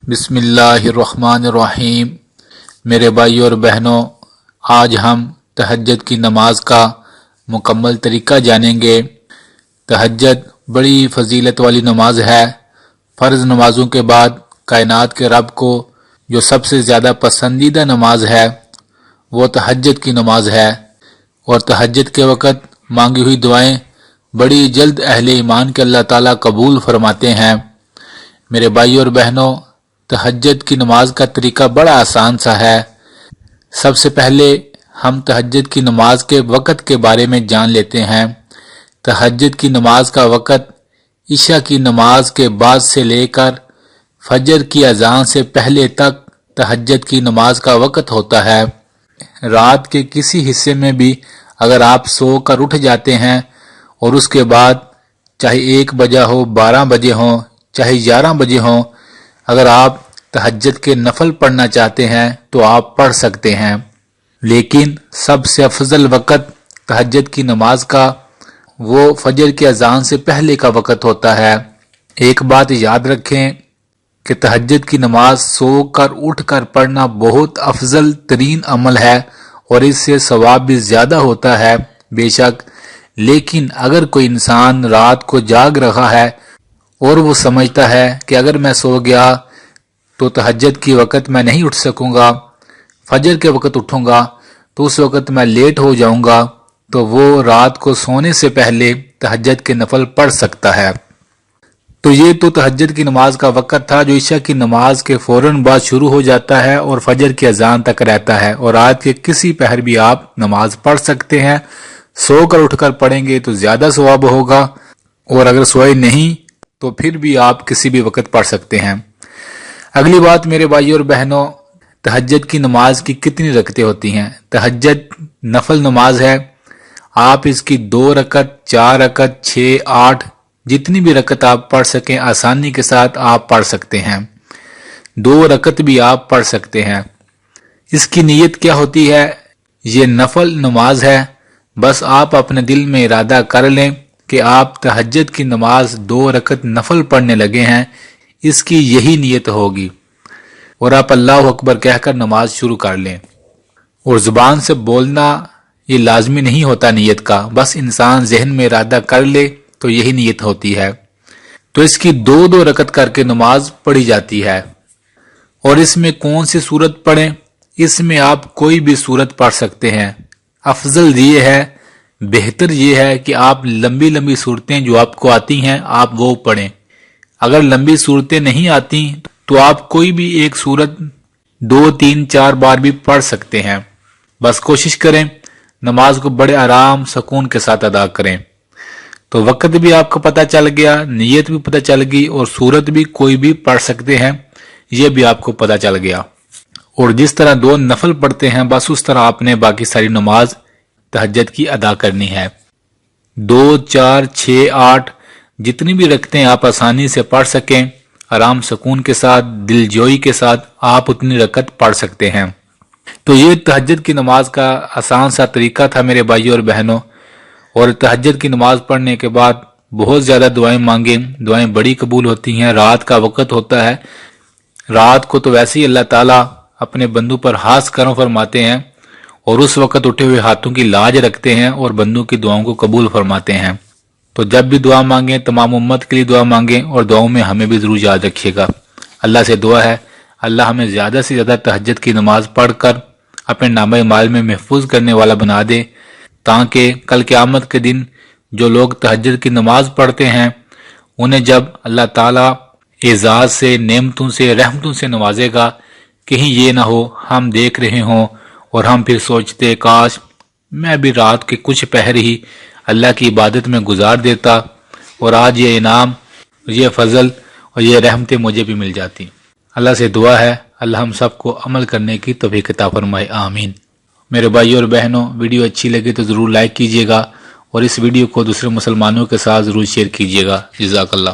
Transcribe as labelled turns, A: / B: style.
A: بسم اللہ الرحمن الرحیم۔ میرے بھائی اور بہنوں، آج ہم تہجد کی نماز کا مکمل طریقہ جانیں گے۔ تہجد بڑی فضیلت والی نماز ہے۔ فرض نمازوں کے بعد کائنات کے رب کو جو سب سے زیادہ پسندیدہ نماز ہے وہ تہجد کی نماز ہے، اور تہجد کے وقت مانگی ہوئی دعائیں بڑی جلد اہل ایمان کے اللہ تعالیٰ قبول فرماتے ہیں۔ میرے بھائی اور بہنوں، تہجد کی نماز کا طریقہ بڑا آسان سا ہے۔ سب سے پہلے ہم تہجد کی نماز کے وقت کے بارے میں جان لیتے ہیں۔ تہجد کی نماز کا وقت عشاء کی نماز کے بعد سے لے کر فجر کی اذان سے پہلے تک تہجد کی نماز کا وقت ہوتا ہے۔ رات کے کسی حصے میں بھی اگر آپ سو کر اٹھ جاتے ہیں اور اس کے بعد چاہے 1 بجے ہو، 12 بجے ہو، چاہے 11 بجے ہو، اگر آپ تہجد کے نفل پڑھنا چاہتے ہیں تو آپ پڑھ سکتے ہیں، لیکن سب سے افضل وقت تہجد کی نماز کا وہ فجر کی اذان سے پہلے کا وقت ہوتا ہے۔ ایک بات یاد رکھیں کہ تہجد کی نماز سو کر اٹھ کر پڑھنا بہت افضل ترین عمل ہے اور اس سے ثواب بھی زیادہ ہوتا ہے بے شک، لیکن اگر کوئی انسان رات کو جاگ رہا ہے اور وہ سمجھتا ہے کہ اگر میں سو گیا تو تہجد کی وقت میں نہیں اٹھ سکوں گا، فجر کے وقت اٹھوں گا تو اس وقت میں لیٹ ہو جاؤں گا، تو وہ رات کو سونے سے پہلے تہجد کے نفل پڑھ سکتا ہے۔ تو یہ تو تہجد کی نماز کا وقت تھا جو عشاء کی نماز کے فوراً بعد شروع ہو جاتا ہے اور فجر کی اذان تک رہتا ہے، اور رات کے کسی پہر بھی آپ نماز پڑھ سکتے ہیں۔ سو کر اٹھ کر پڑھیں گے تو زیادہ ثواب ہوگا، اور اگر سوئے نہیں تو پھر بھی آپ کسی بھی وقت پڑھ سکتے ہیں۔ اگلی بات میرے بھائی اور بہنوں، تہجد کی نماز کی کتنی رکعتیں ہوتی ہیں؟ تہجد نفل نماز ہے، آپ اس کی 2 رکعت، 4 رکعت، 6، 8 جتنی بھی رکعت آپ پڑھ سکیں آسانی کے ساتھ آپ پڑھ سکتے ہیں۔ 2 رکعت بھی آپ پڑھ سکتے ہیں۔ اس کی نیت کیا ہوتی ہے؟ یہ نفل نماز ہے، بس آپ اپنے دل میں ارادہ کر لیں کہ آپ تہجد کی نماز 2 رکعت نفل پڑھنے لگے ہیں، اس کی یہی نیت ہوگی، اور آپ اللہ اکبر کہہ کر نماز شروع کر لیں۔ اور زبان سے بولنا یہ لازمی نہیں ہوتا نیت کا، بس انسان ذہن میں ارادہ کر لے تو یہی نیت ہوتی ہے۔ تو اس کی 2 رکعت کر کے نماز پڑھی جاتی ہے۔ اور اس میں کون سی سورت پڑھیں؟ اس میں آپ کوئی بھی سورت پڑھ سکتے ہیں۔ افضل یہ ہے، بہتر یہ ہے کہ آپ لمبی لمبی سورتیں جو آپ کو آتی ہیں آپ وہ پڑھیں۔ اگر لمبی سورتیں نہیں آتی تو آپ کوئی بھی ایک سورت 2، 3، 4 بار بھی پڑھ سکتے ہیں، بس کوشش کریں نماز کو بڑے آرام سکون کے ساتھ ادا کریں۔ تو وقت بھی آپ کو پتہ چل گیا، نیت بھی پتہ چل گئی، اور سورت بھی کوئی بھی پڑھ سکتے ہیں یہ بھی آپ کو پتہ چل گیا۔ اور جس طرح 2 نفل پڑھتے ہیں بس اس طرح آپ نے باقی ساری نماز تہجد کی ادا کرنی ہے۔ 2، 4، 6، 8 جتنی بھی رکعتیں آپ آسانی سے پڑھ سکیں، آرام سکون کے ساتھ، دل جوئی کے ساتھ آپ اتنی رکعت پڑھ سکتے ہیں۔ تو یہ تہجد کی نماز کا آسان سا طریقہ تھا میرے بھائیوں اور بہنوں۔ اور تہجد کی نماز پڑھنے کے بعد بہت زیادہ دعائیں مانگیں، دعائیں بڑی قبول ہوتی ہیں۔ رات کا وقت ہوتا ہے، رات کو تو ویسے ہی اللہ تعالیٰ اپنے بندوں پر خاص کرم فرماتے ہیں، اور اس وقت اٹھے ہوئے ہاتھوں کی لاج رکھتے ہیں اور بندوں کی دعاؤں کو قبول فرماتے ہیں۔ تو جب بھی دعا مانگیں تمام امت کے لیے دعا مانگیں، اور دعاؤں میں ہمیں بھی ضرور یاد رکھیے گا۔ اللہ سے دعا ہے اللہ ہمیں زیادہ سے زیادہ تہجد کی نماز پڑھ کر اپنے نامہ اعمال میں محفوظ کرنے والا بنا دے، تاکہ کل قیامت کے دن جو لوگ تہجد کی نماز پڑھتے ہیں انہیں جب اللہ تعالیٰ اعزاز سے، نعمتوں سے، رحمتوں سے نوازے گا، کہیں یہ نہ ہو ہم دیکھ رہے ہوں اور ہم پھر سوچتے کاش میں بھی رات کے کچھ پہر ہی اللہ کی عبادت میں گزار دیتا اور آج یہ انعام، یہ فضل اور یہ رحمتیں مجھے بھی مل جاتی۔ اللہ سے دعا ہے اللہ ہم سب کو عمل کرنے کی توفیق عطا فرمائے، آمین۔ میرے بھائیوں اور بہنوں، ویڈیو اچھی لگے تو ضرور لائک کیجیے گا، اور اس ویڈیو کو دوسرے مسلمانوں کے ساتھ ضرور شیئر کیجیے گا۔ جزاک اللہ۔